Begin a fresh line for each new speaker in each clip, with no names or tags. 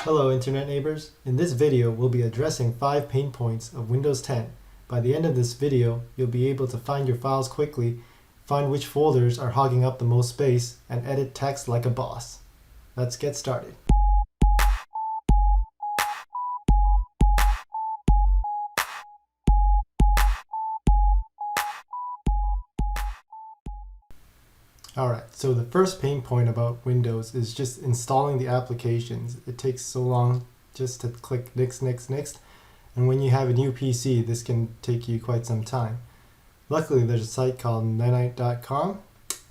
Hello Internet neighbors. In this video, we'll be addressing 5 pain points of Windows 10. By the end of this video, you'll be able to find your files quickly, find which folders are hogging up the most space, and edit text like a boss. Let's get started. Alright, so the first pain point about Windows is just installing the applications. It takes so long just to click next, and when you have a new PC, this can take you quite some time. Luckily, there's a site called nanite.com,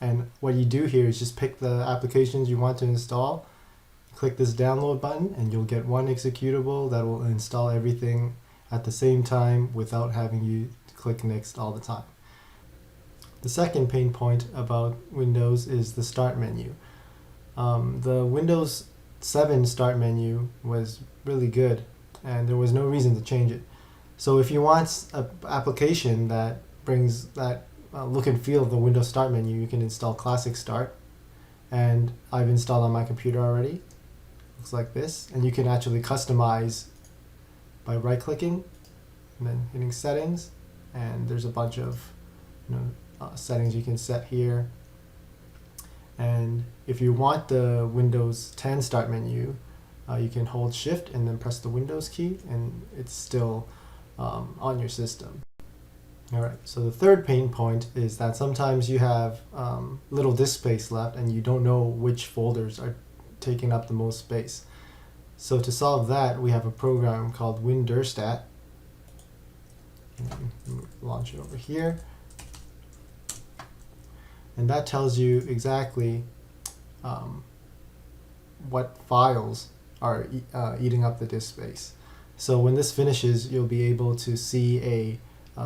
and what you do here is just pick the applications you want to install, click this download button, and you'll get one executable that will install everything at the same time without having you click next all the time. The second pain point about Windows is the start menu. The Windows 7 start menu was really good and there was no reason to change it. So if you want an application that brings that look and feel of the Windows start menu, you can install Classic Start, and I've installed on my computer already. Looks like this, and you can actually customize by right clicking and then hitting settings, and there's a bunch of settings you can set here. And if you want the Windows 10 start menu, you can hold shift and then press the Windows key, and it's still on your system. Alright, so the third pain point is that sometimes you have little disk space left and you don't know which folders are taking up the most space. So to solve that, we have a program called WinDirstat. Launch it over here. And that tells you exactly what files are eating up the disk space. So when this finishes, you'll be able to see a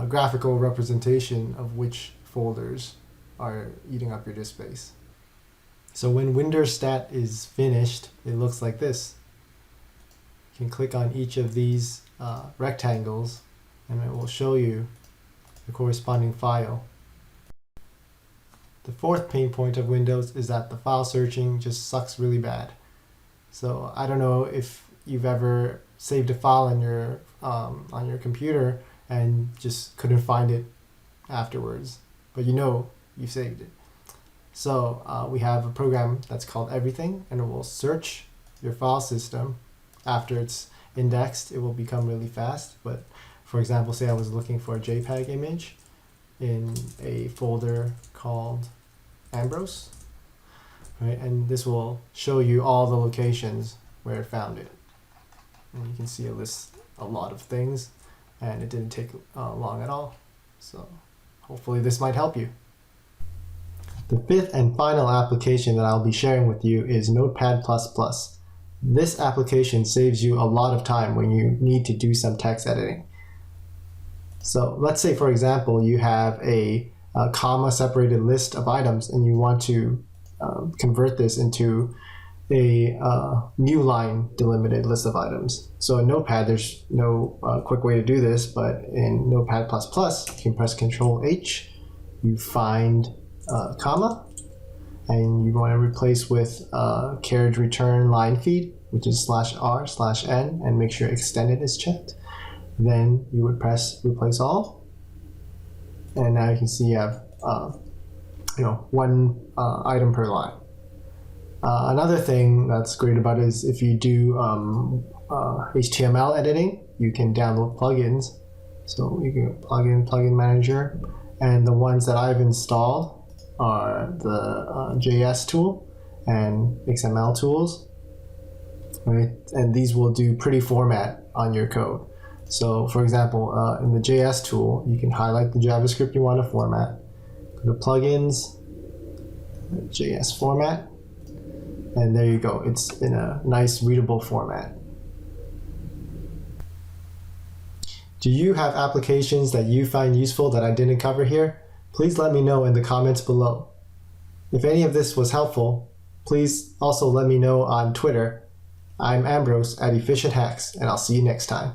graphical representation of which folders are eating up your disk space. So when WinDirstat is finished, it looks like this. You can click on each of these rectangles and it will show you the corresponding file. The fourth pain point of Windows is that the file searching just sucks really bad. So I don't know if you've ever saved a file on your computer and just couldn't find it afterwards, but you know you saved it. So we have a program that's called Everything, and it will search your file system. After it's indexed, it will become really fast. But for example, say I was looking for a JPEG image in a folder called Ambrose, right? And this will show you all the locations where it found it. And you can see it lists a lot of things, and it didn't take long at all. So hopefully this might help you. The fifth and final application that I'll be sharing with you is Notepad++. This application saves you a lot of time when you need to do some text editing. So let's say, for example, you have a comma separated list of items and you want to convert this into a new line delimited list of items. So in Notepad, there's no quick way to do this, but in Notepad++, you can press Ctrl-H, you find comma, and you want to replace with carriage return line feed, which is /r/n, and make sure extended is checked. Then you would press replace all, and now you can see you have one item per line. Another thing that's great about it is if you do HTML editing, you can download plugins. So you can plugin manager, and the ones that I've installed are the JS tool and XML tools, right? And these will do pretty format on your code. So for example, in the JS tool, you can highlight the JavaScript you want to format, go to plugins, JS format, and there you go. It's in a nice readable format. Do you have applications that you find useful that I didn't cover here? Please let me know in the comments below. If any of this was helpful, please also let me know on Twitter. I'm Ambrose at efficientHacks, and I'll see you next time.